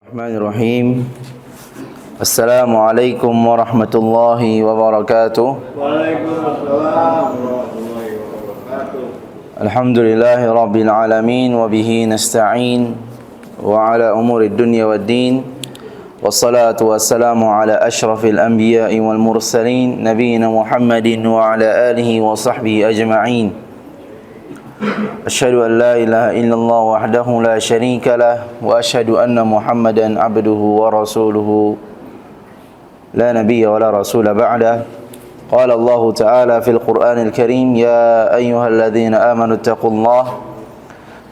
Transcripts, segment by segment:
Bismillahirrahmanirrahim. Assalamualaikum warahmatullahi wabarakatuh. Waalaikumsalam warahmatullahi wabarakatuh. Alhamdulillahi rabbil alamin wa bihi nasta'in wa ala umuri dunya waddin. Wassalatu wassalamu ala asyrafil anbiya'i wal mursalin nabiyina Muhammadin wa ala alihi wa sahbihi ajma'in. Asyhadu an la ilaha illallah wahdahu la syarika lah wa asyhadu anna Muhammadan abduhu wa rasuluhu la nabiyya wa la rasula ba'dah. Qala Allah Ta'ala fil Qur'anil Karim, ya ayyuhalladzina amanu taqullaha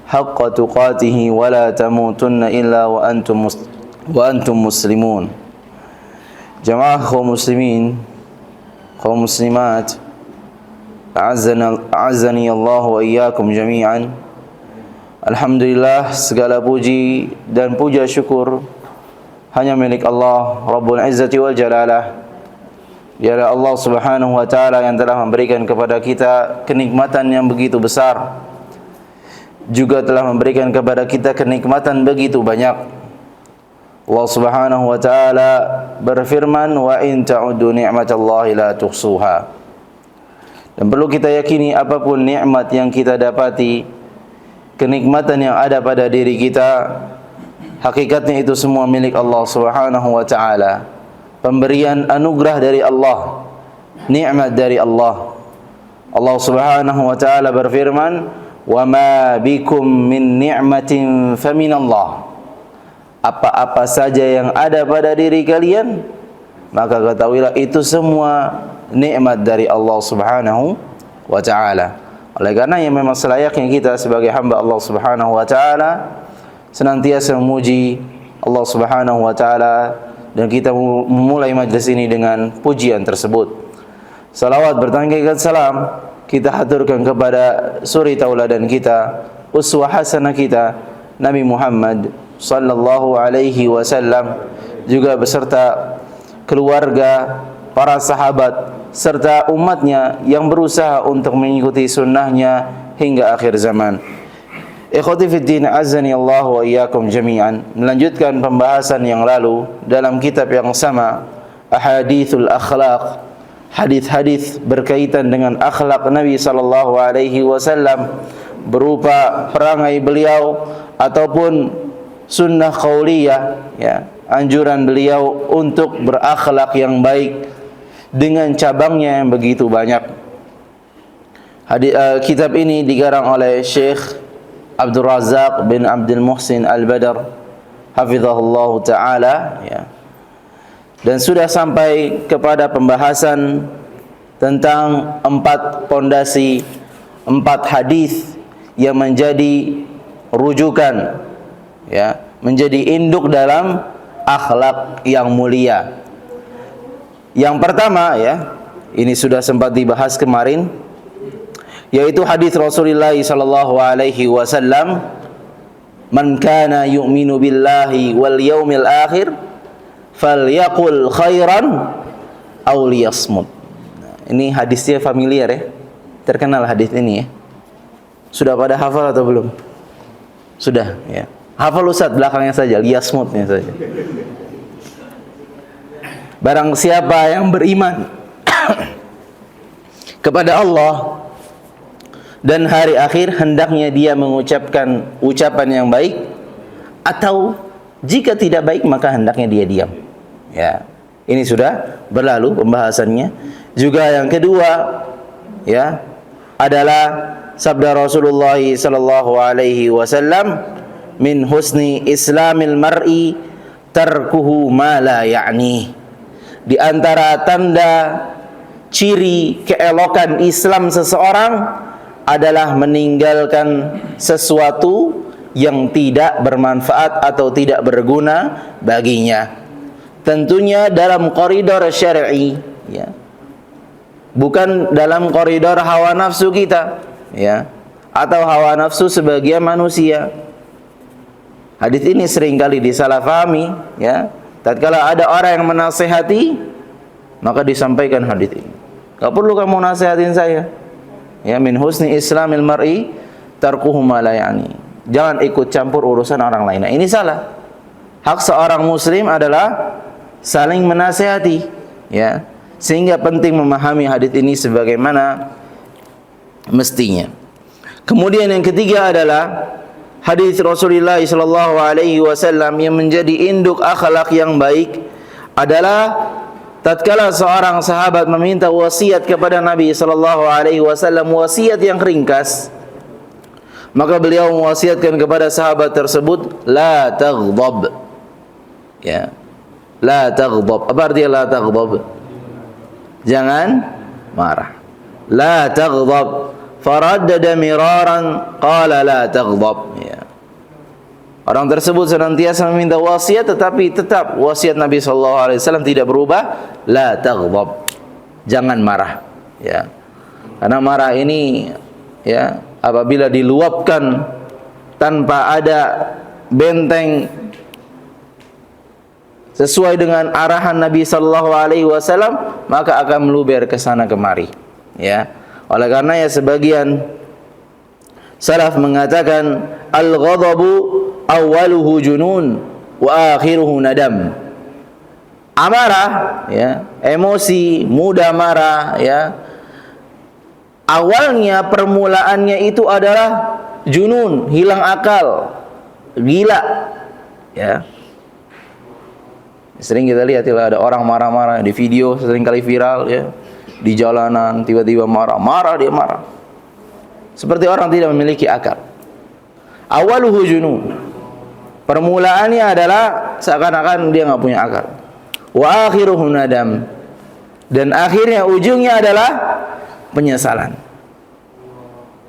haqqa tuqatih wa la tamutunna illa wa antum muslimun. Jamaah kaum muslimin, kaum muslimat, A'azzani Allah wa iyyakum jami'an. Alhamdulillah, segala puji dan puja syukur hanya milik Allah Rabbul Izzati wal Jalalah. Dialah Allah Subhanahu wa taala yang telah memberikan kepada kita kenikmatan yang begitu besar, juga telah memberikan kepada kita kenikmatan begitu banyak. Allah Subhanahu wa taala berfirman, wa in ta'uddu ni'matallahi la tuhsuha. Dan perlu kita yakini, apapun nikmat yang kita dapati, kenikmatan yang ada pada diri kita, hakikatnya itu semua milik Allah Subhanahu wa taala. Pemberian anugerah dari Allah, nikmat dari Allah. Allah Subhanahu wa taala berfirman, "Wa ma bikum min ni'matin faminallah." Apa-apa saja yang ada pada diri kalian, maka ketahuilah itu semua nikmat dari Allah Subhanahu wa taala. Oleh karena yang memang selayaknya kita sebagai hamba Allah Subhanahu wa taala senantiasa memuji Allah Subhanahu wa taala, dan kita memulai majlis ini dengan pujian tersebut. Salawat bertangkikan salam kita haturkan kepada suri tauladan kita, uswah hasanah kita, Nabi Muhammad sallallahu alaihi wasallam, juga beserta keluarga, para sahabat, serta umatnya yang berusaha untuk mengikuti sunnahnya hingga akhir zaman. Ikhwati fiddin, azani Allah wa iyyakum jami'an. Melanjutkan pembahasan yang lalu dalam kitab yang sama, Ahadithul Akhlaq, hadis-hadis berkaitan dengan akhlak Nabi sallallahu alaihi wasallam, berupa perangai beliau ataupun sunnah qauliyah, ya, anjuran beliau untuk berakhlak yang baik dengan cabangnya yang begitu banyak. Kitab ini digarang oleh Syekh Abdul Razak bin Abdul Muhsin Al-Badr hafizahullah ta'ala, ya. Dan sudah sampai kepada pembahasan tentang 4 pondasi, 4 hadis yang menjadi rujukan, ya, menjadi induk dalam akhlak yang mulia. Yang pertama, ya, ini sudah sempat dibahas kemarin, yaitu hadis Rasulullah sallallahu alaihi wasallam, "Man kana yu'minu billahi wal yaumil akhir falyaqul khairan aw liyasmut." Nah, ini hadisnya familiar, ya. Terkenal hadis ini, ya. Sudah pada hafal atau belum? Sudah, ya. Hafal Ustaz, belakangnya saja, liyasmutnya saja. Barang siapa yang beriman kepada Allah dan hari akhir, hendaknya dia mengucapkan ucapan yang baik, atau jika tidak baik maka hendaknya dia diam. Ya, ini sudah berlalu pembahasannya. Juga yang kedua, ya, adalah sabda Rasulullah sallallahu alaihi wasallam, min husni islamil mar'i tarkuhu ma la ya'ni. Di antara tanda ciri keelokan Islam seseorang adalah meninggalkan sesuatu yang tidak bermanfaat atau tidak berguna baginya. Tentunya dalam koridor syar'i, ya. Bukan dalam koridor hawa nafsu kita, ya, atau hawa nafsu sebagian manusia. Hadis ini seringkali disalahpahami, ya. Tatkala ada orang yang menasihati, maka disampaikan hadis ini. Gak perlu kamu nasihatin saya. Ya, min husni islamil mar'i tarkuhu ma la ya'ni. Jangan ikut campur urusan orang lain. Nah, ini salah. Hak seorang muslim adalah saling menasihati, ya. Sehingga penting memahami hadis ini sebagaimana mestinya. Kemudian yang ketiga adalah hadis Rasulullah sallallahu alaihi wasallam yang menjadi induk akhlak yang baik adalah tatkala seorang sahabat meminta wasiat kepada Nabi sallallahu alaihi wasallam, wasiat yang ringkas, maka beliau mewasiatkan kepada sahabat tersebut, la taghdab. Ya. La taghdab. Apa artinya la taghdab? Jangan marah. La taghdab. Faraddada miraran qala la taghdab. Ya. Orang tersebut senantiasa meminta wasiat, tetapi tetap wasiat Nabi sallallahu alaihi wasallam tidak berubah, la taghdab. Jangan marah, ya. Karena marah ini, ya, apabila diluapkan tanpa ada benteng sesuai dengan arahan Nabi sallallahu alaihi wasallam, maka akan meluber ke sana kemari, ya. Oleh karena ya sebagian salaf mengatakan al-ghadabu awwaluhu junun wa akhiruhu nadam. Amarah, ya, emosi, mudah marah, ya. Awalnya permulaannya itu adalah junun, hilang akal, gila, ya. Sering kita lihat ya, ada orang marah-marah di video, sering kali viral, ya, di jalanan tiba-tiba marah dia marah seperti orang tidak memiliki akal. Awaluhu junun, permulaannya adalah seakan-akan dia nggak punya akal. Wa akhiruhu nadam, dan akhirnya ujungnya adalah penyesalan.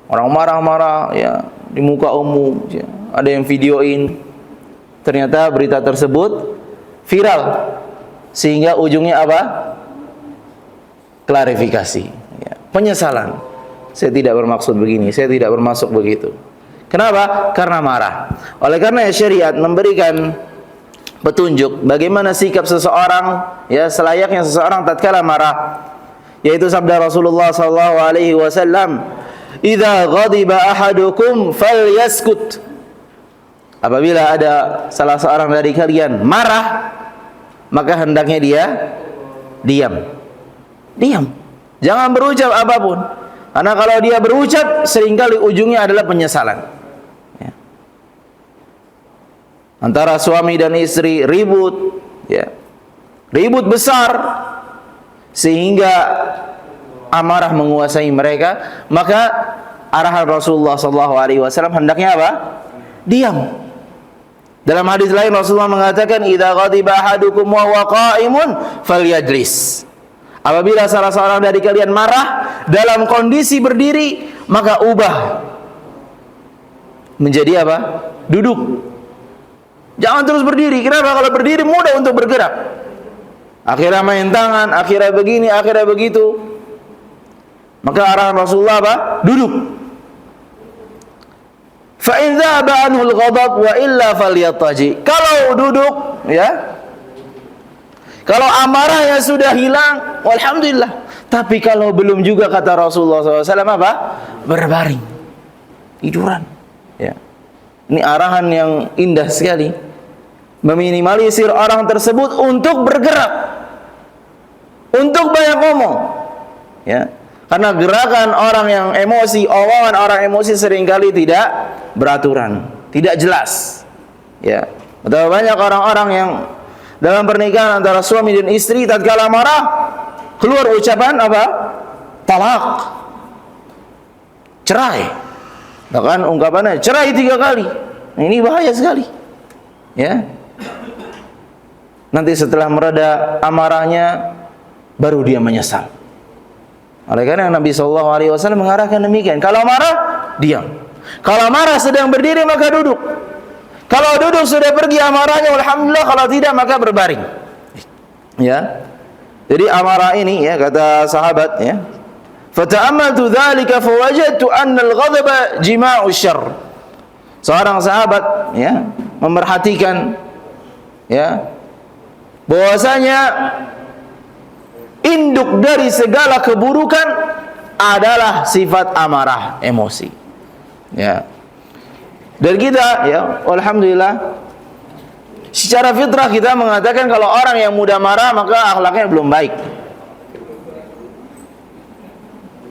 Orang marah-marah, ya, di muka umum, ya. Ada yang videoin, ternyata berita tersebut viral, sehingga ujungnya apa? Klarifikasi, ya. Penyesalan. Saya tidak bermaksud begini, saya tidak bermaksud begitu. Kenapa? Karena marah. Oleh karena syariat memberikan petunjuk bagaimana sikap seseorang, ya, selayaknya seseorang tatkala marah, yaitu sabda Rasulullah sallallahu alaihi wasallam, "Idza ghadiba ahadukum falyaskut." Apabila ada salah seorang dari kalian marah, maka hendaknya dia diam. Diam. Jangan berucap apapun. Karena kalau dia berucap, seringkali ujungnya adalah penyesalan. Ya. Antara suami dan istri ribut, ya. Ribut besar sehingga amarah menguasai mereka, maka arahan Rasulullah SAW hendaknya apa? Diam. Dalam hadis lain Rasulullah mengatakan, "Idza ghadiba ahadukum wa huwa qa'imun falyajlis." Apabila salah seorang dari kalian marah dalam kondisi berdiri, maka ubah menjadi apa? Duduk. Jangan terus berdiri. Kenapa? Kalau berdiri mudah untuk bergerak. Akhirnya main tangan, akhirnya begini, akhirnya begitu. Maka arahan Rasulullah apa? Duduk. Fa in dhaba anhu al-ghadab wa illa falyattaji. Kalau duduk, ya, kalau amarahnya sudah hilang, alhamdulillah. Tapi kalau belum juga, kata Rasulullah SAW, apa? Berbaring, tiduran, ya. Ini arahan yang indah sekali, meminimalisir orang tersebut untuk bergerak, untuk banyak ngomong, ya. Karena gerakan orang yang emosi, omongan orang emosi seringkali tidak beraturan, tidak jelas, ya. Betapa banyak orang-orang yang dalam pernikahan antara suami dan istri, tatkala marah keluar ucapan apa? Talak, cerai. Bahkan ungkapannya cerai 3 kali. Ini bahaya sekali, ya. Nanti setelah mereda amarahnya, baru dia menyesal. Oleh karena Nabi SAW mengarahkan demikian. Kalau marah, diam. Kalau marah sedang berdiri, maka duduk. Kalau duduk sudah pergi amarahnya, alhamdulillah. Kalau tidak, maka berbaring, ya. Jadi amarah ini, ya, kata sahabat, ya, fata'ammaltu dzalika fawajadtu anna al-ghadaba jima'u syarr. Seorang sahabat, ya, memerhatikan, ya, bahwasanya induk dari segala keburukan adalah sifat amarah, emosi, ya. Dan kita, ya, alhamdulillah, secara fitrah kita mengatakan kalau orang yang mudah marah maka akhlaknya belum baik.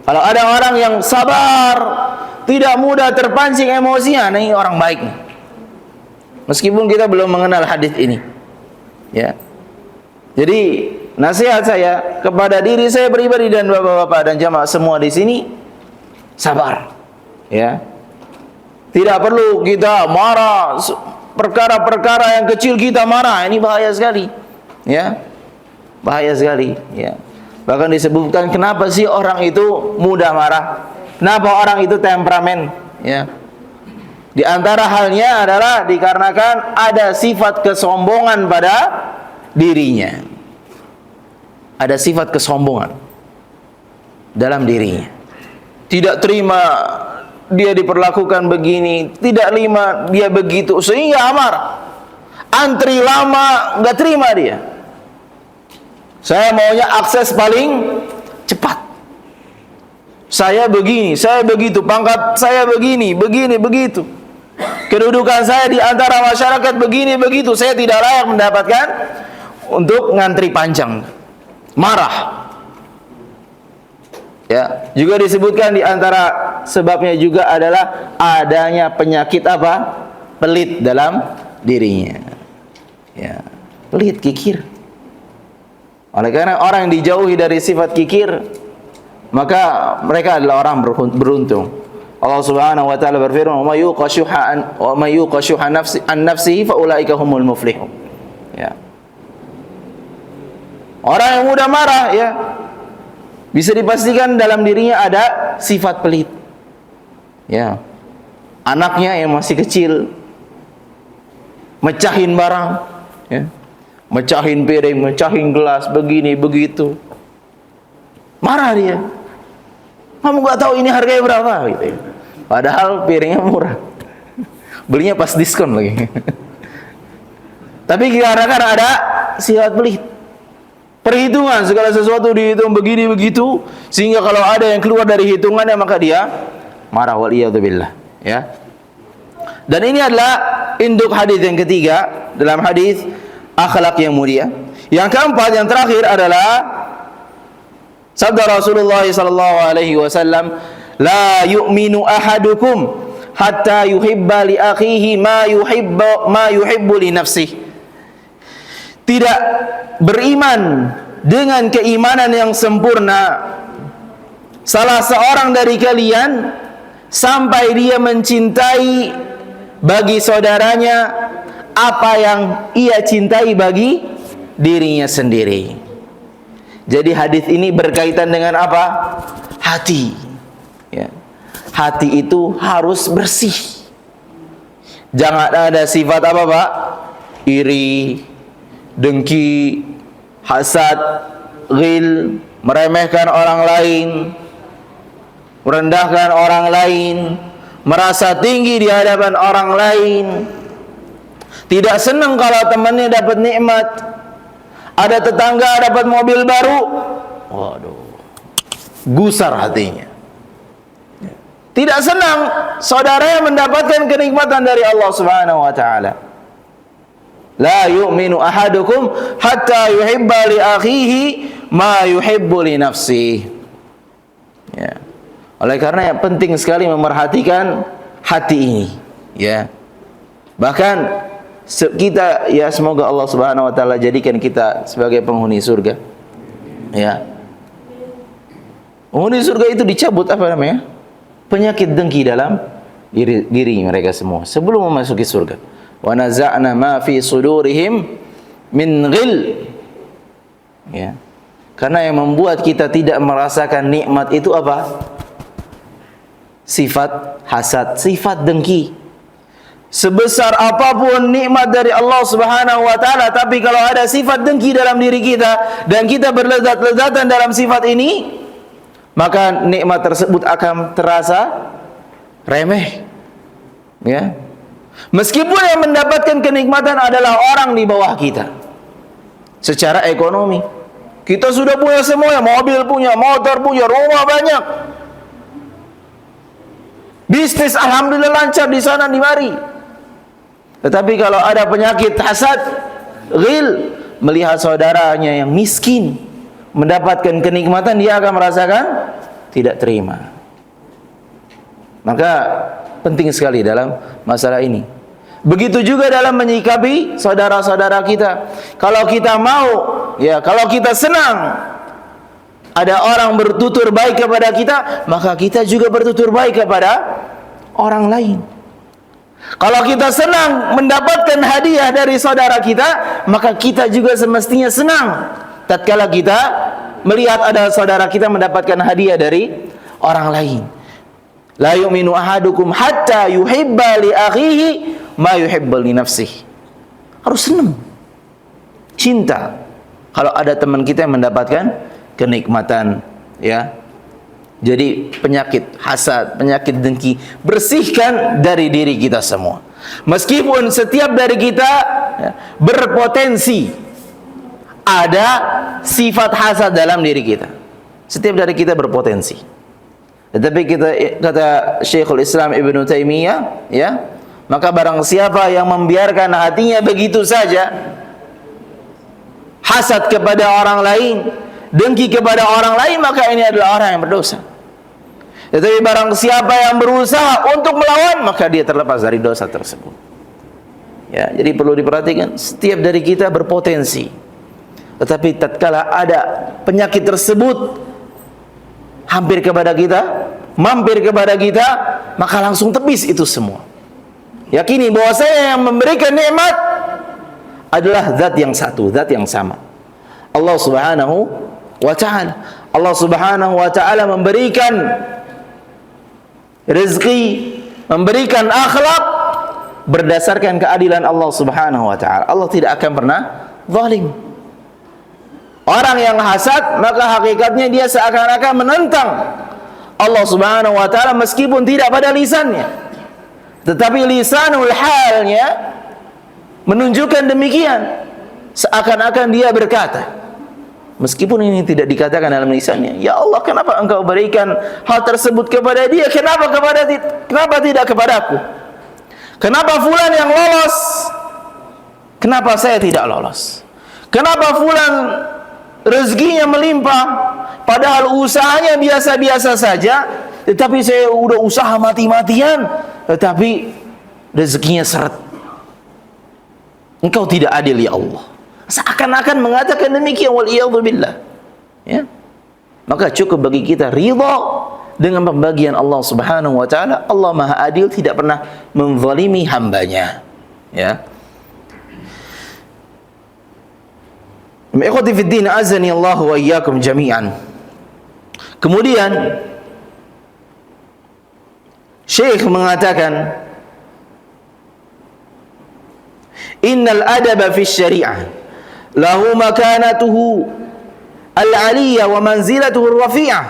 Kalau ada orang yang sabar, tidak mudah terpancing emosinya, nah ini orang baik. Meskipun kita belum mengenal hadis ini. Ya. Jadi nasihat saya kepada diri saya pribadi dan bapak-bapak dan jamaah semua di sini, sabar. Ya. Tidak perlu kita marah perkara-perkara yang kecil kita marah, ini bahaya sekali. Ya. Bahaya sekali, ya. Bahkan disebutkan kenapa sih orang itu mudah marah? Kenapa orang itu temperamen? Ya. Di antara halnya adalah dikarenakan ada sifat kesombongan pada dirinya. Ada sifat kesombongan dalam dirinya. Tidak terima dia diperlakukan begini, tidak terima dia begitu, sehingga amarah. Antri lama, nggak terima dia. Saya maunya akses paling cepat. Saya begini, saya begitu, pangkat saya begini, begini, begitu. Kedudukan saya di antara masyarakat begini, begitu. Saya tidak layak mendapatkan untuk ngantri panjang. Marah. Ya, juga disebutkan di antara sebabnya juga adalah adanya penyakit apa? Pelit dalam dirinya. Ya, pelit, kikir. Oleh karena orang yang dijauhi dari sifat kikir, maka mereka adalah orang beruntung. Allah Subhanahu wa taala berfirman, "Wa may yuqa shuha nafsihi fa ulaika humul muflihun." Ya. Orang yang mudah marah, ya, bisa dipastikan dalam dirinya ada sifat pelit. Ya. Anaknya yang masih kecil mecahin barang, ya. Mecahin piring, mecahin gelas, begini, begitu. Marah dia. Kamu gak tahu ini harganya berapa gitu. Padahal piringnya murah. Belinya pas diskon lagi. Tapi karena kan ada sifat pelit. Perhitungan, segala sesuatu dihitung begini begitu, sehingga kalau ada yang keluar dari hitungannya maka dia marah, waliyadzubillah, ya. Dan ini adalah induk hadis yang ketiga dalam hadis akhlak yang mulia. Yang keempat, yang terakhir adalah sabda Rasulullah sallallahu alaihi wasallam, la yu'minu ahadukum hatta yuhibba li akhihi ma yuhibbu li nafsihi. Tidak beriman dengan keimanan yang sempurna salah seorang dari kalian sampai dia mencintai bagi saudaranya apa yang ia cintai bagi dirinya sendiri. Jadi hadis ini berkaitan dengan apa? Hati. Ya. Hati itu harus bersih. Jangan ada sifat apa, Pak? Iri, dengki, hasad, ghil, meremehkan orang lain, merendahkan orang lain, merasa tinggi di hadapan orang lain, tidak senang kalau temannya dapat nikmat, ada tetangga dapat mobil baru, waduh, gusar hatinya. Tidak senang saudaranya mendapatkan kenikmatan dari Allah Subhanahu wa taala. La yu'minu ahadukum hatta yuhibba li akhihi ma yuhibbu li nafsihi. Ya. Oleh karena penting sekali memerhatikan hati ini, ya. Bahkan kita, ya, semoga Allah Subhanahu wa taala jadikan kita sebagai penghuni surga. Ya. Penghuni surga itu dicabut apa namanya? Penyakit dengki dalam diri mereka semua sebelum memasuki surga. Wa naza'na ma fi sudurihim min ghil. Ya. Karena yang membuat kita tidak merasakan nikmat itu apa? Sifat hasad, sifat dengki. Sebesar apapun nikmat dari Allah Subhanahu wa taala, tapi kalau ada sifat dengki dalam diri kita dan kita berlezat-lezatan dalam sifat ini, maka nikmat tersebut akan terasa remeh. Ya. Meskipun yang mendapatkan kenikmatan adalah orang di bawah kita. Secara ekonomi, kita sudah punya semuanya, mobil punya, motor punya, rumah banyak. Bisnis alhamdulillah lancar di sana di mari. Tetapi kalau ada penyakit hasad, ghil, melihat saudaranya yang miskin mendapatkan kenikmatan, dia akan merasakan tidak terima. Maka penting sekali dalam masalah ini. Begitu juga dalam menyikapi saudara-saudara kita. Kalau kita mau, ya, kalau kita senang ada orang bertutur baik kepada kita, maka kita juga bertutur baik kepada orang lain. Kalau kita senang mendapatkan hadiah dari saudara kita, maka kita juga semestinya senang tatkala kita melihat ada saudara kita mendapatkan hadiah dari orang lain. La yu'minu ahadukum hatta yuhibba li akhihi ma yuhibbu li nafsihi. Harus senang, cinta kalau ada teman kita yang mendapatkan kenikmatan, ya. Jadi penyakit hasad, penyakit dengki, bersihkan dari diri kita semua. Meskipun setiap dari kita, ya, berpotensi ada sifat hasad dalam diri kita. Setiap dari kita berpotensi. Tetapi kata Syekhul Islam Ibnu Taimiyah, ya, maka barang siapa yang membiarkan hatinya begitu saja, hasad kepada orang lain, dengki kepada orang lain, maka ini adalah orang yang berdosa. Tetapi barang siapa yang berusaha untuk melawan, maka dia terlepas dari dosa tersebut. Ya, jadi perlu diperhatikan, setiap dari kita berpotensi. Tetapi tatkala ada penyakit tersebut hampir kepada kita, mampir kepada kita, maka langsung tepis itu semua. Yakini bahwasanya yang memberikan nikmat adalah zat yang satu, zat yang sama, Allah Subhanahu wa ta'ala. Allah Subhanahu wa ta'ala memberikan rezeki, memberikan akhlak berdasarkan keadilan Allah Subhanahu wa ta'ala. Allah tidak akan pernah zalim. Orang yang hasad, maka hakikatnya dia seakan-akan menentang Allah Subhanahu wa ta'ala meskipun tidak pada lisannya, tetapi lisanul halnya menunjukkan demikian. Seakan-akan dia berkata, meskipun ini tidak dikatakan dalam lisannya, ya Allah, kenapa engkau berikan hal tersebut kepada dia? Kenapa tidak kepadaku? Kenapa fulan yang lolos? Kenapa saya tidak lolos? Kenapa fulan rezekinya melimpah, padahal usahanya biasa-biasa saja, tetapi saya udah usaha mati-matian, tetapi rezekinya seret. Engkau tidak adil ya Allah. Seakan-akan mengatakan demikian, waliyadzubillah. Ya. Maka cukup bagi kita ridha dengan pembagian Allah Subhanahu wa ta'ala. Allah Maha Adil, tidak pernah menzalimi hambanya. Ya. Ikhwati fid din, azani Allah wa iyyakum jami'an. Kemudian Syekh mengatakan, innal adaba fi syari'ah lahu makanatuhu al-'aliyah wa manzilatuhu ar-rafi'ah,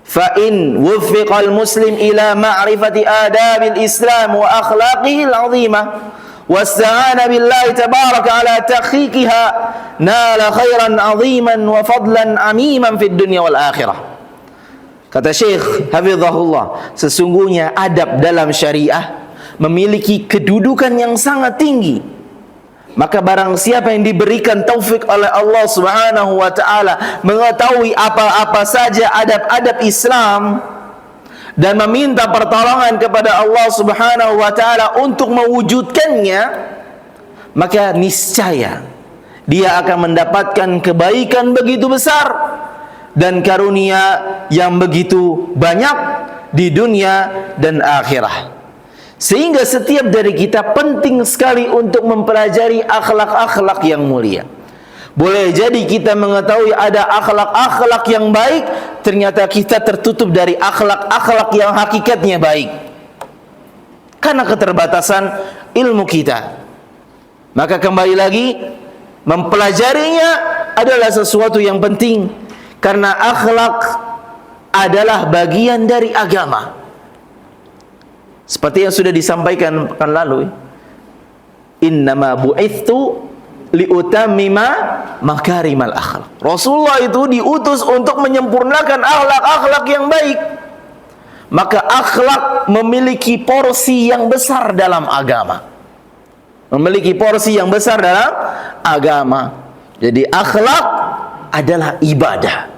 fa in wuffiqa al-muslim ila ma'rifati adabil islam wa akhlaqihi al-'azimah wasta'ana billahi tabaraka ala tahqiqiha nala khairan 'aziman wa fadlan 'amiman fid dunya wal akhirah. Kata Syekh hafizahullah, sesungguhnya adab dalam syariah memiliki kedudukan yang sangat tinggi. Maka barang siapa yang diberikan taufik oleh Allah Subhanahu wa ta'ala mengetahui apa-apa saja adab-adab Islam dan meminta pertolongan kepada Allah Subhanahu wa ta'ala untuk mewujudkannya, maka niscaya dia akan mendapatkan kebaikan begitu besar dan karunia yang begitu banyak di dunia dan akhirat. Sehingga setiap dari kita penting sekali untuk mempelajari akhlak-akhlak yang mulia. Boleh jadi kita mengetahui ada akhlak-akhlak yang baik, ternyata kita tertutup dari akhlak-akhlak yang hakikatnya baik karena keterbatasan ilmu kita. Maka kembali lagi, mempelajarinya adalah sesuatu yang penting, karena akhlak adalah bagian dari agama. Seperti yang sudah disampaikan pekan lalu, innama bu'ithtu liutammima makarimal akhlak. Rasulullah itu diutus untuk menyempurnakan akhlak-akhlak yang baik. Maka akhlak memiliki porsi yang besar dalam agama. memiliki porsi yang besar dalam agama. Jadi akhlak adalah ibadah.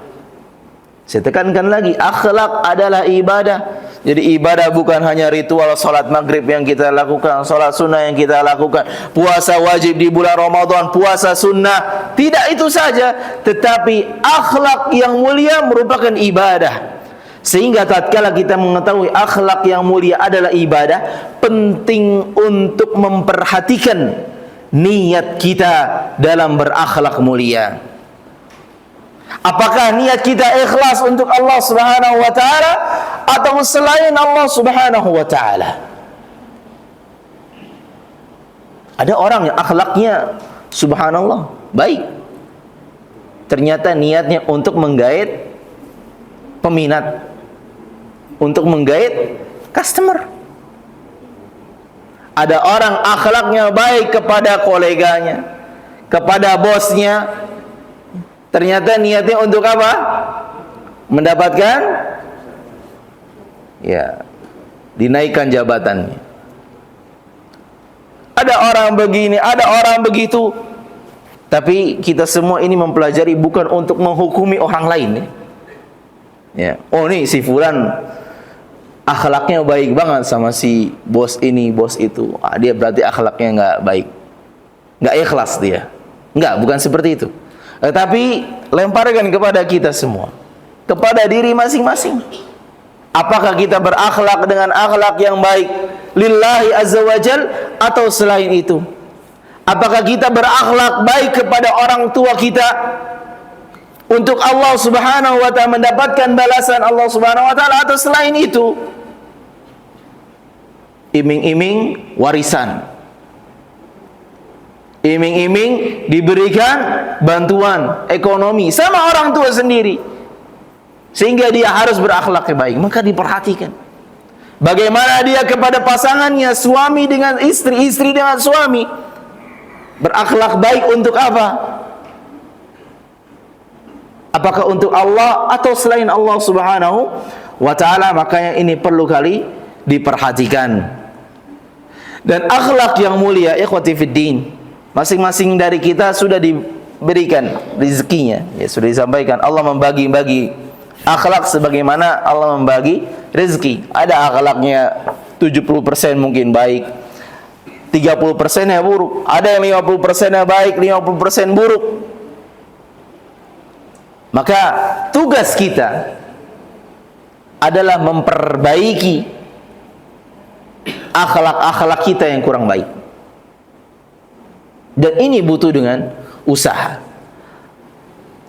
Saya tekankan lagi, akhlak adalah ibadah. Jadi ibadah bukan hanya ritual salat maghrib yang kita lakukan, salat sunnah yang kita lakukan, puasa wajib di bulan Ramadan, puasa sunnah. Tidak itu saja, tetapi akhlak yang mulia merupakan ibadah. Sehingga tatkala kita mengetahui akhlak yang mulia adalah ibadah, penting untuk memperhatikan niat kita dalam berakhlak mulia. Apakah niat kita ikhlas untuk Allah Subhanahu wa taala atau selain Allah Subhanahu wa taala? Ada orang yang akhlaknya subhanallah baik, ternyata niatnya untuk menggait peminat, untuk menggait customer. Ada orang akhlaknya baik kepada koleganya, kepada bosnya, ternyata niatnya untuk apa? Mendapatkan dinaikkan jabatannya. Ada orang begini, ada orang begitu. Tapi kita semua ini mempelajari bukan untuk menghukumi orang lain ya. Oh nih si fulan akhlaknya baik banget sama si bos ini, bos itu. Dia berarti akhlaknya nggak baik, nggak ikhlas dia. Nggak, bukan seperti itu. Tetapi lemparkan kepada kita semua, kepada diri masing-masing. Apakah kita berakhlak dengan akhlak yang baik lillahi azza wajal atau selain itu? Apakah kita berakhlak baik kepada orang tua kita untuk Allah Subhanahu wa taala, mendapatkan balasan Allah Subhanahu wa taala, atau selain itu iming-iming warisan, iming-iming diberikan bantuan ekonomi sama orang tua sendiri, sehingga dia harus berakhlak yang baik? Maka diperhatikan bagaimana dia kepada pasangannya, suami dengan istri, istri dengan suami, berakhlak baik untuk apa? Apakah untuk Allah atau selain Allah Subhanahu wa taala? Makanya ini perlu kali diperhatikan. Dan akhlak yang mulia, ikhwati fiddin, masing-masing dari kita sudah diberikan rezekinya. Ya, sudah disampaikan Allah membagi-bagi akhlak sebagaimana Allah membagi rezeki. Ada akhlaknya 70% mungkin baik, 30%-nya buruk. Ada yang 50%-nya baik, 50% buruk. Maka tugas kita adalah memperbaiki akhlak-akhlak kita yang kurang baik. Dan ini butuh dengan usaha.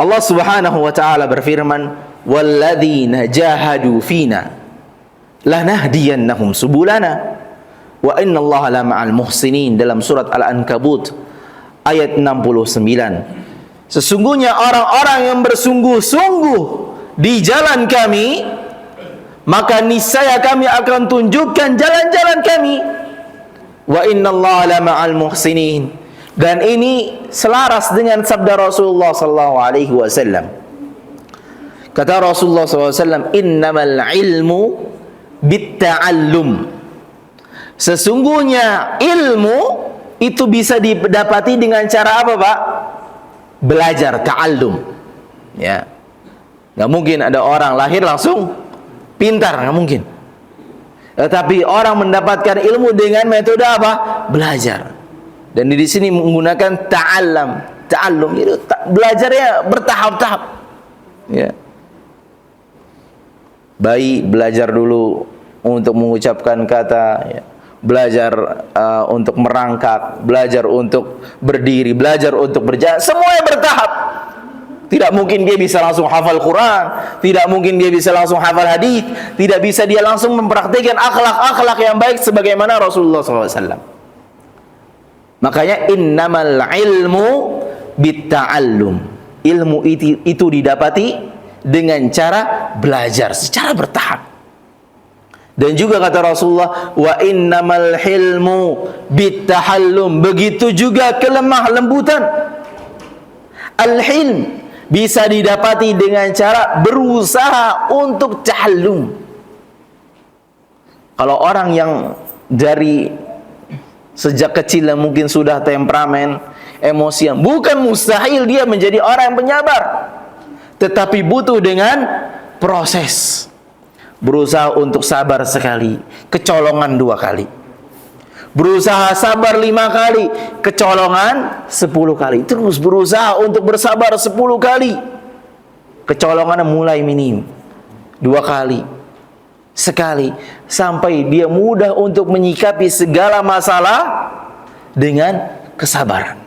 Allah Subhanahu wa taala berfirman, "Walladzina jahadu fina lanahdiyannahum subulana wa innallaha lama'al muhsinin," dalam surat Al-Ankabut ayat 69. Sesungguhnya orang-orang yang bersungguh-sungguh di jalan kami, maka niscaya kami akan tunjukkan jalan-jalan kami. Wa innallaha lama'al muhsinin. Dan ini selaras dengan sabda Rasulullah sallallahu alaihi wasallam. Kata Rasulullah sallallahu alaihi wasallam, "Innamal ilmu bitta'allum." Sesungguhnya ilmu itu bisa didapati dengan cara apa, Pak? Belajar, ta'allum. Ya. Nggak mungkin ada orang lahir langsung pintar, nggak mungkin. Tetapi orang mendapatkan ilmu dengan metode apa? Belajar. Dan di sini menggunakan ta'allum, itu belajarnya bertahap-tahap. Ya. Bayi belajar dulu untuk mengucapkan kata, ya. Belajar untuk merangkak, belajar untuk berdiri, belajar untuk berjalan, semuanya bertahap. Tidak mungkin dia bisa langsung hafal Quran, tidak mungkin dia bisa langsung hafal hadis, tidak bisa dia langsung mempraktikkan akhlak-akhlak yang baik sebagaimana Rasulullah SAW. Makanya innamal ilmu bitta'allum. Ilmu itu didapati dengan cara belajar secara bertahap. Dan juga kata Rasulullah, wa innamal hilmu bittahallum. Begitu juga kelemah lembutan. Al-hilm bisa didapati dengan cara berusaha untuk tahallum. Kalau orang yang dari sejak kecil mungkin sudah temperamen, emosian. Bukan mustahil dia menjadi orang yang penyabar, tetapi butuh dengan proses. Berusaha untuk sabar sekali, kecolongan 2 kali. Berusaha sabar 5 kali, kecolongan 10 kali. Terus berusaha untuk bersabar 10 kali. Kecolongan mulai minim 2 kali, sekali, sampai dia mudah untuk menyikapi segala masalah dengan kesabaran.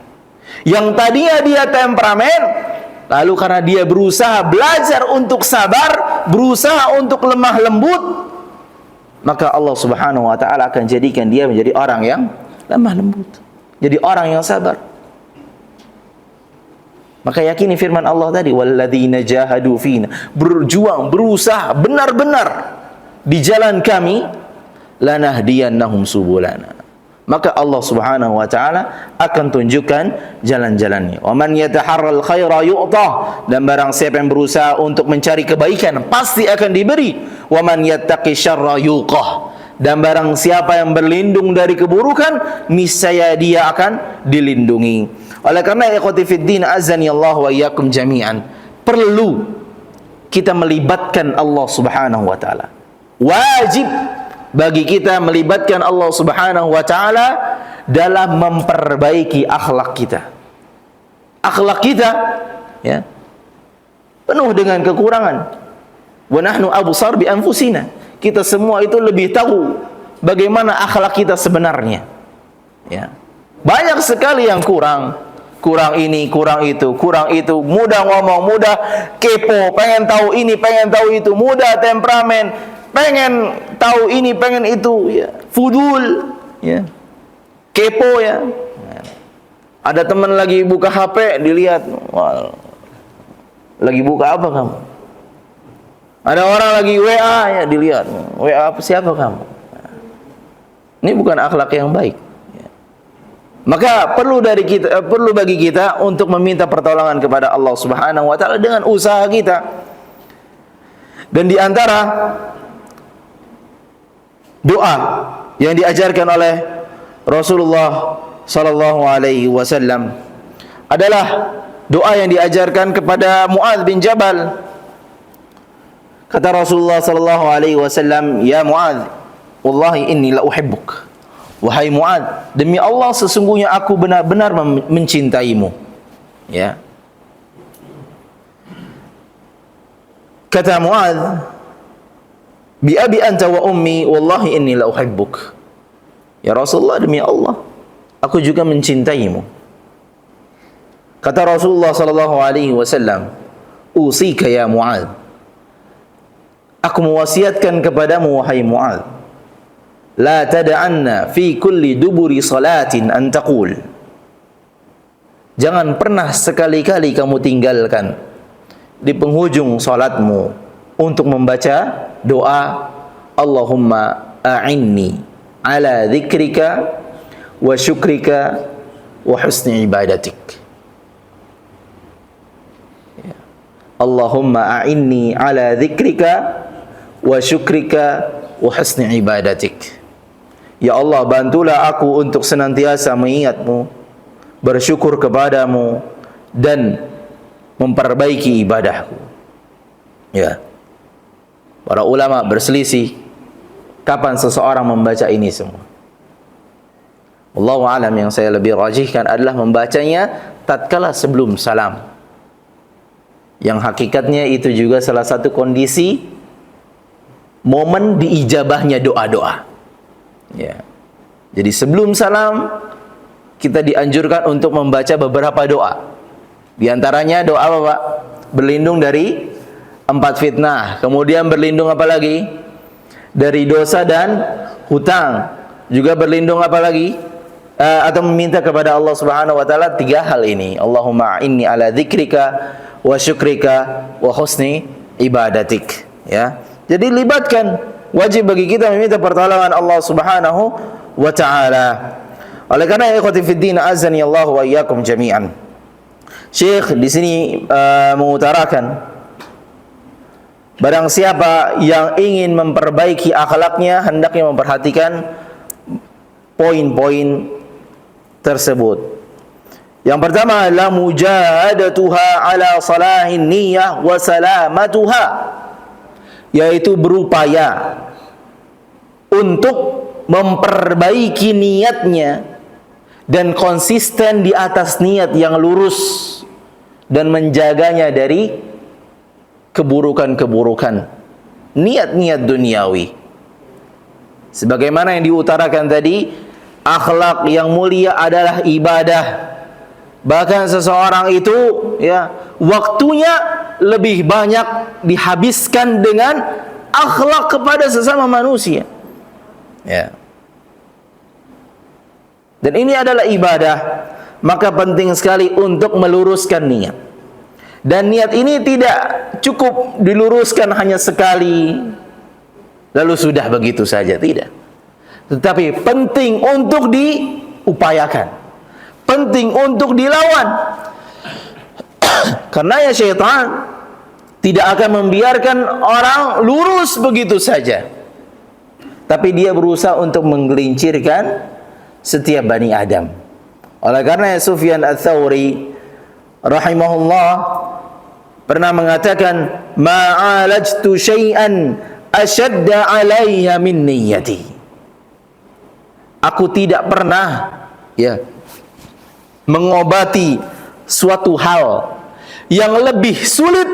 Yang tadinya dia temperamen, lalu karena dia berusaha belajar untuk sabar, berusaha untuk lemah lembut, maka Allah Subhanahu wa ta'ala akan jadikan dia menjadi orang yang lemah lembut, jadi orang yang sabar. Maka yakini firman Allah tadi, walladzina jahadu fina, berjuang, berusaha benar-benar di jalan kami, lanahdiyannahum subulana, maka Allah Subhanahu wa ta'ala akan tunjukkan jalan-jalannya. Wa man yataharral khaira yu'tah, dan barang siapa yang berusaha untuk mencari kebaikan pasti akan diberi. Wa man yattaqi syarra yuqah, dan barang siapa yang berlindung dari keburukan niscaya dia akan dilindungi. Oleh karena ikhwati fiddin azani Allah wa iyyakum jami'an, perlu kita melibatkan Allah Subhanahu wa ta'ala. Wajib bagi kita melibatkan Allah Subhanahu wa ta'ala dalam memperbaiki akhlak kita. Akhlak kita ya penuh dengan kekurangan. Wa nahnu absar bi anfusina. Kita semua itu lebih tahu bagaimana akhlak kita sebenarnya. Ya. Banyak sekali yang kurang ini, kurang itu, mudah ngomong, mudah kepo, pengen tahu ini, pengen tahu itu, mudah temperamen, pengen tahu ini, pengen itu, ya. Fudul, ya. Kepo, ya. Ada teman lagi buka HP, dilihat, wah, lagi buka apa kamu? Ada orang lagi WA, ya, dilihat, WA siapa kamu? Ini bukan akhlak yang baik. Maka perlu bagi kita untuk meminta pertolongan kepada Allah Subhanahu wa ta'ala dengan usaha kita. Dan di antara doa yang diajarkan oleh Rasulullah sallallahu alaihi wasallam adalah doa yang diajarkan kepada Muadz bin Jabal. Kata Rasulullah sallallahu alaihi wasallam, "Ya Muadz, wallahi inni la uhibbuk." Wahai Muadz, demi Allah sesungguhnya aku benar-benar mencintaimu. Ya. Kata Muadz, "Bi abi anta wa ummi, wallahi inni la uhibbuk." Ya Rasulullah, demi Allah, aku juga mencintaimu. Kata Rasulullah sallallahu alaihi wasallam, "Usika ya Muadz." Aku mewasiatkan kepadamu wahai Muadz, la tada'anna fi kulli duburi salatin an taqul. Jangan pernah sekali-kali kamu tinggalkan di penghujung salatmu untuk membaca doa Allahumma a'inni ala dzikrika wa syukrika wa husni ibadatik. Allahumma a'inni ala dzikrika wa syukrika wa husni ibadatik. Ya Allah, bantulah aku untuk senantiasa mengingatmu, bersyukur kepadamu, dan memperbaiki ibadahku. Ya. Para ulama berselisih kapan seseorang membaca ini semua. Wallahu a'lam, yang saya lebih rajihkan adalah membacanya tatkala sebelum salam. Yang hakikatnya itu juga salah satu kondisi momen diijabahnya doa-doa. Ya. Jadi sebelum salam kita dianjurkan untuk membaca beberapa doa. Di antaranya doa apa, Pak? Berlindung dari 4 fitnah. Kemudian berlindung apa lagi? Dari dosa dan hutang. Juga berlindung apa lagi? Atau meminta kepada Allah Subhanahu wa taala 3 hal ini. Allahumma inni ala dzikrika wa syukrika wa husni ibadatik. Ya. Jadi libatkan. Wajib bagi kita meminta pertolongan Allah Subhanahu wa ta'ala. Oleh karena ikhwati fiddin azani Allah wa iyyakum jami'an. Syekh di sini mengutarakan barang siapa yang ingin memperbaiki akhlaknya hendaknya memperhatikan poin-poin tersebut. Yang pertama adalah mujahadatuha ala salahin niyyah wa salamatuha, yaitu berupaya untuk memperbaiki niatnya dan konsisten di atas niat yang lurus dan menjaganya dari keburukan-keburukan niat-niat duniawi. Sebagaimana yang diutarakan tadi, akhlak yang mulia adalah ibadah. Bahkan seseorang itu ya waktunya lebih banyak dihabiskan dengan akhlak kepada sesama manusia. Ya. Dan ini adalah ibadah, maka penting sekali untuk meluruskan niat. Dan niat ini tidak cukup diluruskan hanya sekali lalu sudah begitu saja, tidak. Tetapi penting untuk diupayakan. Penting untuk dilawan. Karena ya syaitan tidak akan membiarkan orang lurus begitu saja. Tapi dia berusaha untuk menggelincirkan setiap Bani Adam. Oleh karena Sufyan Ats-Tsauri rahimahullah pernah mengatakan, ma'alajtu syai'an ashadda alayya min niyyati. Aku tidak pernah mengobati suatu hal yang lebih sulit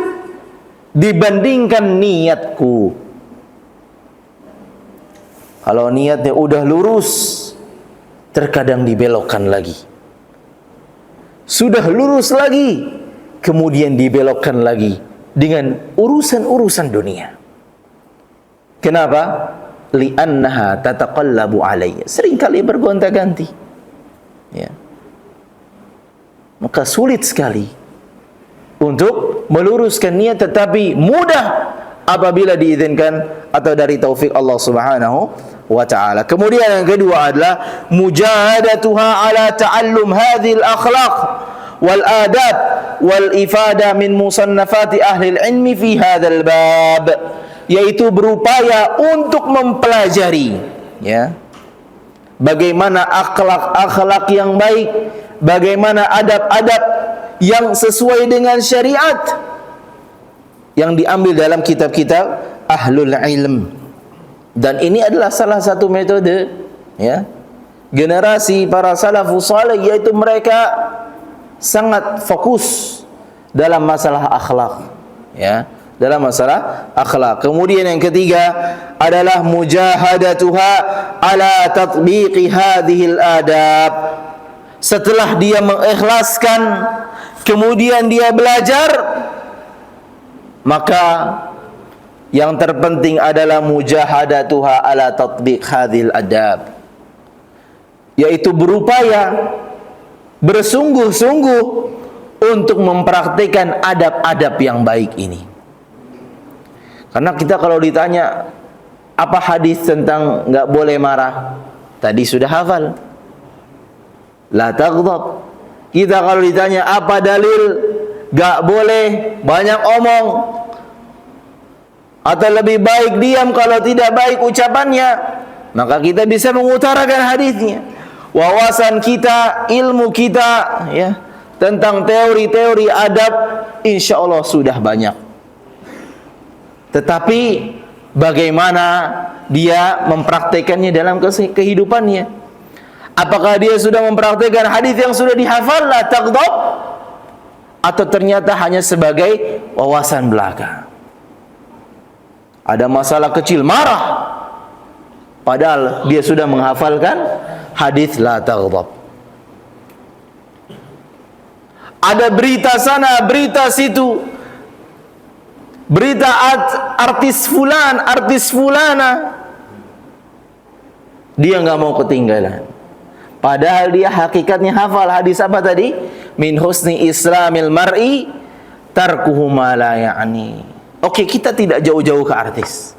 dibandingkan niatku. Kalau niatnya udah lurus, terkadang dibelokkan lagi. Sudah lurus lagi, kemudian dibelokkan lagi dengan urusan-urusan dunia. Kenapa? Li'annaha tataqallabu alayya. Seringkali bergonta-ganti. Ya. Maka sulit sekali untuk meluruskan niat, tetapi mudah apabila diizinkan atau dari taufik Allah Subhanahu wa ta'ala. Kemudian yang kedua adalah mujahadatuha ala ta'allum hadhil akhlaq wal adab wal ifada min musannafati ahli ilmi fi hadzal bab, yaitu berupaya untuk mempelajari bagaimana akhlak-akhlak yang baik, bagaimana adab-adab yang sesuai dengan syariat yang diambil dalam kitab-kitab ahlul ilm. Dan ini adalah salah satu metode generasi para salafus saleh, yaitu mereka sangat fokus dalam masalah akhlak, dalam masalah akhlak. Kemudian yang ketiga adalah mujahadatuha ala tatbiqi hadhil adab. Setelah dia mengikhlaskan, kemudian dia belajar, maka yang terpenting adalah mujahadatuha ala tatbiq hadhil adab, yaitu berupaya bersungguh-sungguh untuk mempraktikkan adab-adab yang baik ini. Karena kita kalau ditanya apa hadis tentang enggak boleh marah, tadi sudah hafal. La taghdab. Kita kalau ditanya apa dalil enggak boleh banyak omong, atau lebih baik diam kalau tidak baik ucapannya, maka kita bisa mengutarakan hadisnya. Wawasan kita, ilmu kita tentang teori-teori adab insya Allah sudah banyak. Tetapi bagaimana dia mempraktekannya dalam kehidupannya? Apakah dia sudah mempraktekkan hadis yang sudah dihafal, la taghdab, atau ternyata hanya sebagai wawasan belaka? Ada masalah kecil marah, padahal dia sudah menghafalkan hadis la taghdab. Ada berita sana, berita situ, berita artis fulan, artis fulana, dia nggak mau ketinggalan. Padahal dia hakikatnya hafal hadis apa tadi? Min husni islamil mar'i tarkuhu ma la ya'ni. Oke, kita tidak jauh-jauh ke artis.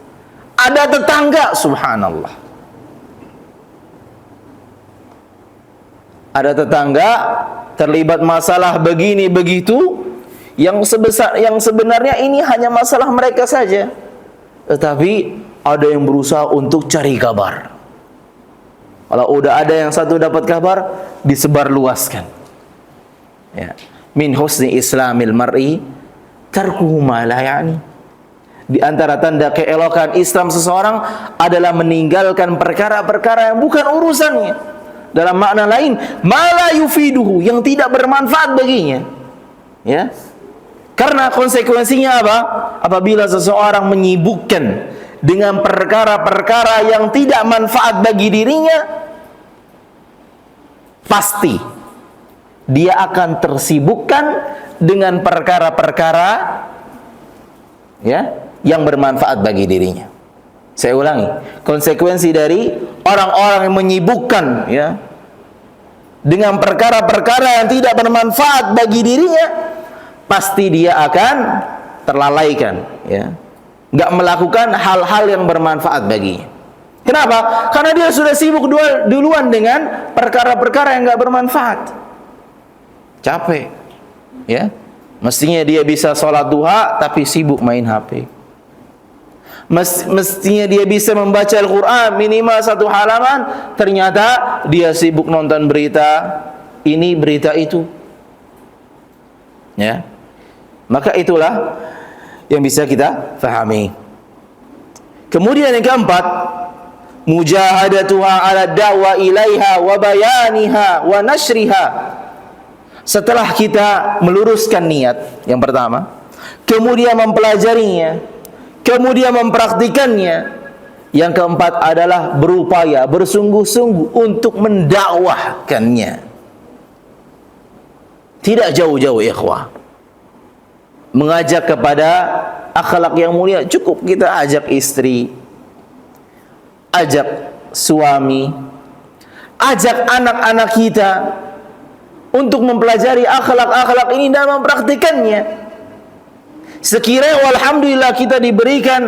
Ada tetangga, subhanallah. Ada tetangga terlibat masalah begini begitu, yang sebenarnya ini hanya masalah mereka saja. Tetapi ada yang berusaha untuk cari kabar. Kalau udah ada yang satu dapat kabar, disebarluaskan. Ya. Min husni islamil mar'i tarkuhu ma la ya'ni. Di antara tanda keelokan Islam seseorang adalah meninggalkan perkara-perkara yang bukan urusannya. Dalam makna lain, ma la yufiduhu, yang tidak bermanfaat baginya. Ya. Karena konsekuensinya apa? Apabila seseorang menyibukkan dengan perkara-perkara yang tidak manfaat bagi dirinya, pasti dia akan tersibukkan dengan perkara-perkara ya yang bermanfaat bagi dirinya. Saya ulangi, konsekuensi dari orang-orang yang menyibukkan ya dengan perkara-perkara yang tidak bermanfaat bagi dirinya, pasti dia akan terlalaikan ya, nggak melakukan hal-hal yang bermanfaat baginya. Kenapa? Karena dia sudah sibuk duluan dengan perkara-perkara yang nggak bermanfaat. Capek ya, mestinya dia bisa sholat duha tapi sibuk main HP. Mestinya dia bisa membaca Al-Quran minimal 1 halaman, ternyata dia sibuk nonton berita ini berita itu ya. Maka itulah yang bisa kita fahami. Kemudian yang keempat, mujahadatuha ala da'wa ilaiha wa bayaniha wa nashriha. Setelah kita meluruskan niat yang pertama, kemudian mempelajarinya, kemudian mempraktikannya, yang keempat adalah berupaya bersungguh-sungguh untuk mendakwahkannya. Tidak jauh-jauh ikhwah, mengajak kepada akhlak yang mulia, cukup kita ajak istri, ajak suami, ajak anak-anak kita untuk mempelajari akhlak-akhlak ini dan mempraktikannya. Sekiranya alhamdulillah kita diberikan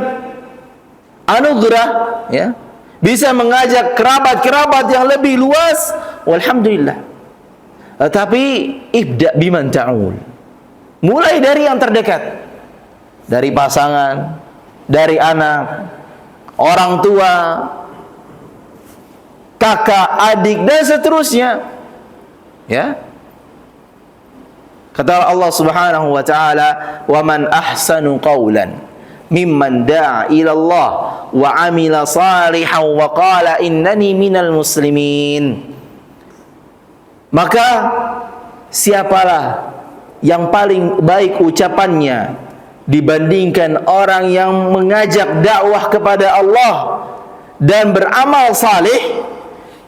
anugerah ya, bisa mengajak kerabat-kerabat yang lebih luas, alhamdulillah. Tapi ibda biman ta'ul, mulai dari yang terdekat, dari pasangan, dari anak, orang tua, kakak, adik, dan seterusnya ya. Kata Allah Subhanahu wa taala, "Wa man ahsanu qawlan mimman da'a ila Allah wa 'amila salihan wa qala innani minal muslimin." Maka siapalah yang paling baik ucapannya dibandingkan orang yang mengajak dakwah kepada Allah dan beramal saleh,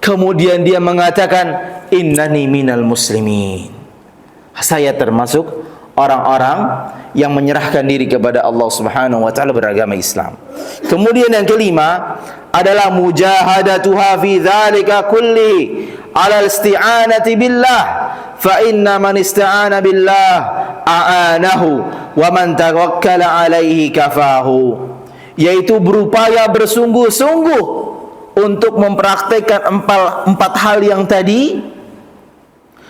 kemudian dia mengatakan innani minal muslimin, saya termasuk orang-orang yang menyerahkan diri kepada Allah Subhanahu wa taala beragama Islam. Kemudian yang kelima adalah mujahadatuha fi dzalika kulli ala isti'anati billah, fa inna man ista'ana billah a'anahu wa man tawakkala alaihi kafahu, yaitu berupaya bersungguh-sungguh untuk mempraktekkan empat hal yang tadi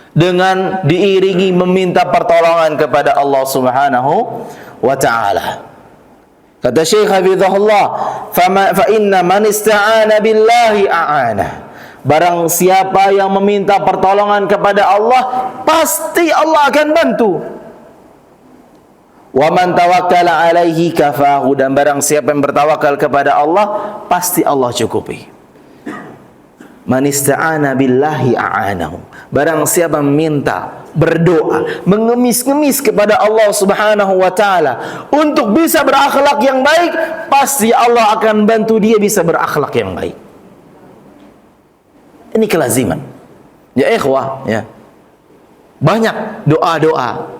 dengan diiringi meminta pertolongan kepada Allah Subhanahu wa taala. Kata Syekh Hafizahullah, fa inna man ista'ana billahi a'ana, barang siapa yang meminta pertolongan kepada Allah, pasti Allah akan bantu. Wa man tawakkala alaihi kafahu, dan barang siapa yang bertawakal kepada Allah, pasti Allah cukupi. Man ista'ana billahi a'anahu, barang siapa meminta, berdoa, mengemis-ngemis kepada Allah Subhanahu wa taala untuk bisa berakhlak yang baik, pasti Allah akan bantu dia bisa berakhlak yang baik. Ini kelaziman ya ikhwah ya. Banyak doa-doa,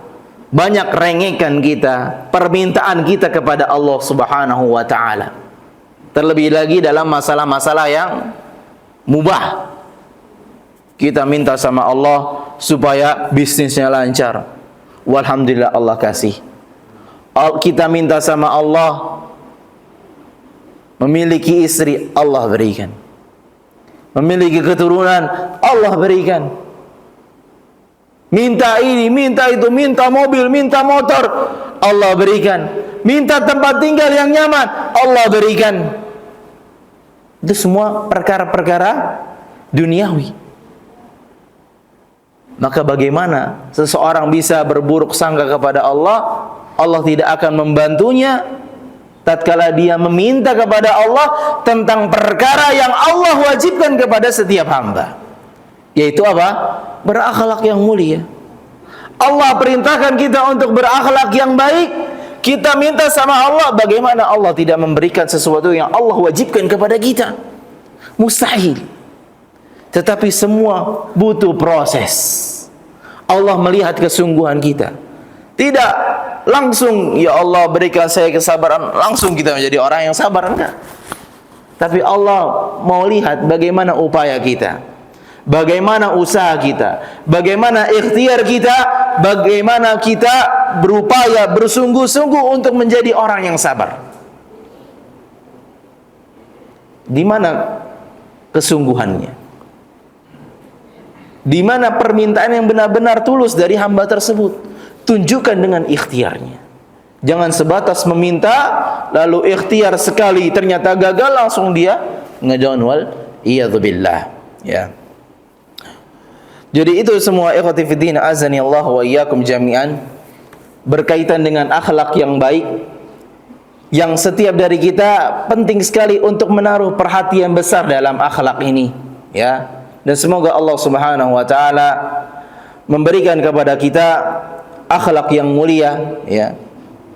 banyak rengekan kita, permintaan kita kepada Allah Subhanahu wa taala, terlebih lagi dalam masalah-masalah yang mubah. Kita minta sama Allah supaya bisnisnya lancar, walhamdulillah Allah kasih. Kita minta sama Allah memiliki istri, Allah berikan. Memiliki keturunan, Allah berikan. Minta ini, minta itu, minta mobil, minta motor, Allah berikan. Minta tempat tinggal yang nyaman, Allah berikan. Itu semua perkara-perkara duniawi. Maka bagaimana seseorang bisa berburuk sangka kepada Allah? Allah tidak akan membantunya tatkala dia meminta kepada Allah tentang perkara yang Allah wajibkan kepada setiap hamba, yaitu apa? Berakhlak yang mulia. Allah perintahkan kita untuk berakhlak yang baik. Kita minta sama Allah, bagaimana Allah tidak memberikan sesuatu yang Allah wajibkan kepada kita? Mustahil. Tetapi semua butuh proses. Allah melihat kesungguhan kita. Tidak langsung, ya Allah berikan saya kesabaran, langsung kita menjadi orang yang sabar, enggak. Tapi Allah mau lihat bagaimana upaya kita, bagaimana usaha kita, bagaimana ikhtiar kita, bagaimana kita berupaya bersungguh-sungguh untuk menjadi orang yang sabar. Di mana kesungguhannya? Di mana permintaan yang benar-benar tulus dari hamba tersebut? Tunjukkan dengan ikhtiarnya. Jangan sebatas meminta lalu ikhtiar sekali ternyata gagal, langsung dia ngedown, wal iyadzubillah, ya. Jadi itu semua ikhwati fiddin azani Allah wa iyyakum jami'an berkaitan dengan akhlak yang baik, yang setiap dari kita penting sekali untuk menaruh perhatian besar dalam akhlak ini, ya. Dan semoga Allah Subhanahu wa taala memberikan kepada kita akhlak yang mulia, ya.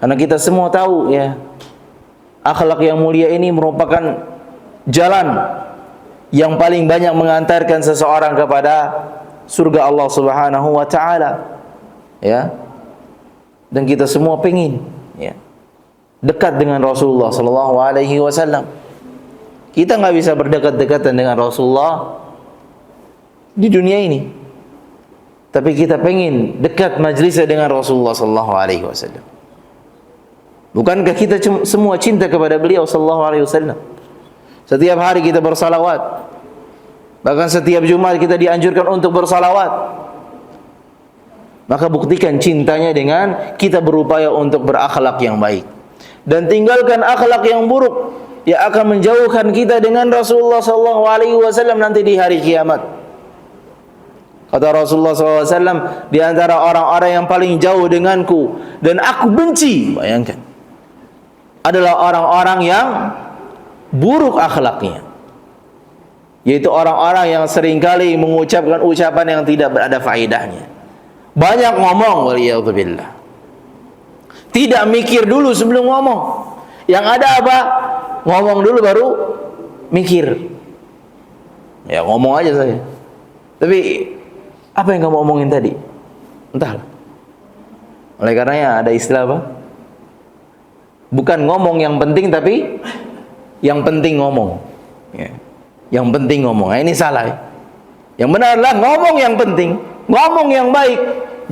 Karena kita semua tahu, ya, akhlak yang mulia ini merupakan jalan yang paling banyak mengantarkan seseorang kepada surga Allah Subhanahu wa taala, ya. Dan kita semua pengin, ya, dekat dengan Rasulullah sallallahu alaihi wasallam. Kita nggak bisa berdekat-dekatan dengan Rasulullah di dunia ini, tapi kita pengin dekat majlisnya dengan Rasulullah sallallahu alaihi wasallam. Bukankah kita semua cinta kepada beliau sallallahu alaihi wasallam? Setiap hari kita bersalawat. Bahkan setiap Jumat kita dianjurkan untuk bersalawat. Maka buktikan cintanya dengan kita berupaya untuk berakhlak yang baik. Dan tinggalkan akhlak yang buruk yang akan menjauhkan kita dengan Rasulullah sallallahu alaihi wasallam nanti di hari kiamat. Kata Rasulullah SAW, di antara orang-orang yang paling jauh denganku dan aku benci, bayangkan, adalah orang-orang yang buruk akhlaknya, yaitu orang-orang yang seringkali mengucapkan ucapan yang tidak berada faedahnya. Banyak ngomong, waliyadzubillah. Tidak mikir dulu sebelum ngomong. Yang ada apa? Ngomong dulu baru mikir. Ya ngomong aja saya. Tapi apa yang kamu omongin tadi? Entahlah. Oleh karenanya ada istilah apa? Bukan ngomong yang penting, tapi yang penting ngomong, ya. Yang penting ngomong. Nah, ini salah, ya. Yang benar adalah ngomong yang penting, ngomong yang baik.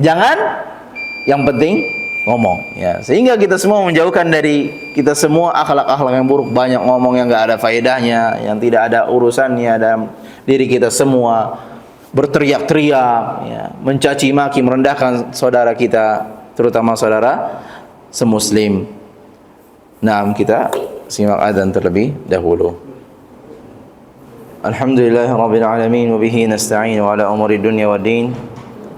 Jangan yang penting ngomong, ya. Sehingga kita semua menjauhkan dari kita semua akhlak-akhlak yang buruk. Banyak ngomong yang enggak ada faedahnya, yang tidak ada urusannya dalam diri kita semua. Berteriak-teriak, ya, mencaci maki, merendahkan saudara kita, terutama saudara semuslim. Nah, kita simak adzan terlebih dahulu. Alhamdulillahirabbil alamin wa bihi nasta'in wa ala umuri dunya waddin.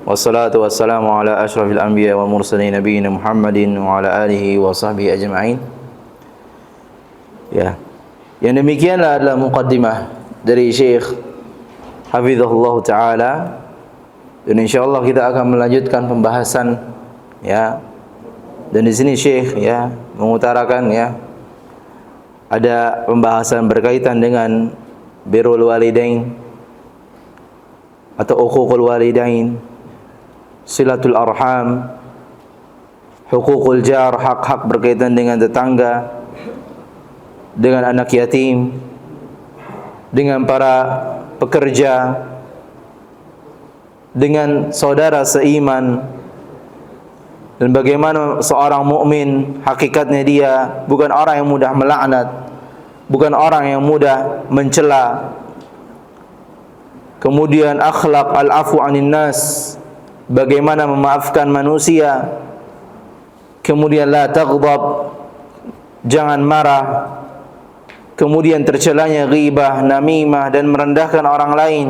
Wassalatu wassalamu ala asyrafil anbiya wal mursalin nabiyina Muhammadin wa ala alihi wa sahbihi ajma'in. Ya. Yang demikianlah adalah muqaddimah dari Syekh Hafizahullah Ta'ala. Dan insyaAllah kita akan melanjutkan pembahasan, ya. Dan di sini Syekh, ya, mengutarakan, ya, ada pembahasan berkaitan dengan birrul walidain atau uququl walidain, silatul arham, hukukul jar, hak-hak berkaitan dengan tetangga, dengan anak yatim, dengan para pekerja, dengan saudara seiman, dan bagaimana seorang mukmin hakikatnya dia bukan orang yang mudah melaknat, bukan orang yang mudah mencela. Kemudian akhlak al-afu anin nas, bagaimana memaafkan manusia. Kemudian la taghdab, jangan marah. kemudian tercelanya ghibah, namimah dan merendahkan orang lain,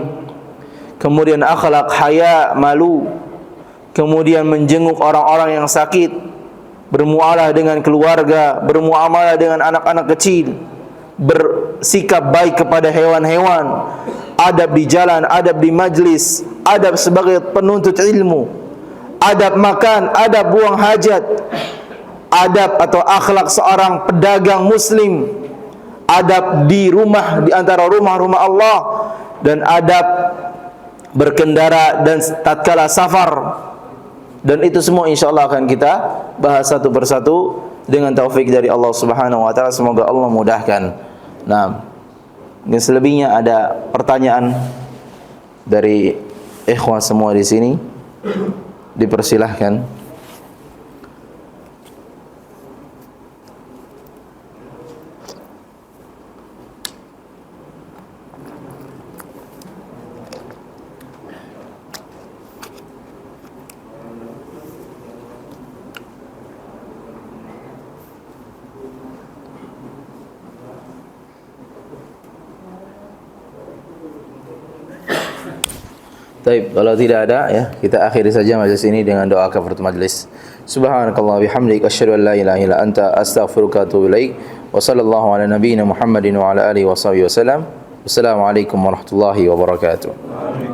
kemudian akhlak haya, malu, kemudian menjenguk orang-orang yang sakit, bermuamalah dengan keluarga, bermuamalah dengan anak-anak kecil, bersikap baik kepada hewan-hewan, adab di jalan, adab di majlis, adab sebagai penuntut ilmu, adab makan, adab buang hajat, adab atau akhlak seorang pedagang muslim, adab di rumah, di antara rumah-rumah Allah, dan adab berkendara dan tatkala safar. Dan itu semua insyaallah akan kita bahas satu persatu dengan taufik dari Allah Subhanahu wa taala. Semoga Allah mudahkan. Nah, dan selebihnya ada pertanyaan dari ikhwan semua di sini. Dipersilahkan. Baik, kalau tidak ada ya, kita akhiri saja majlis ini dengan doa kafaratul majlis. Subhanakallah bihamdik asyhadu an la ilaha illa anta astaghfiruka wa atubu ilaik. Wa sallallahu ala nabiyyina Muhammadin wa ala alihi wa sahbihi wasallam. Wassalamualaikum warahmatullahi wabarakatuh.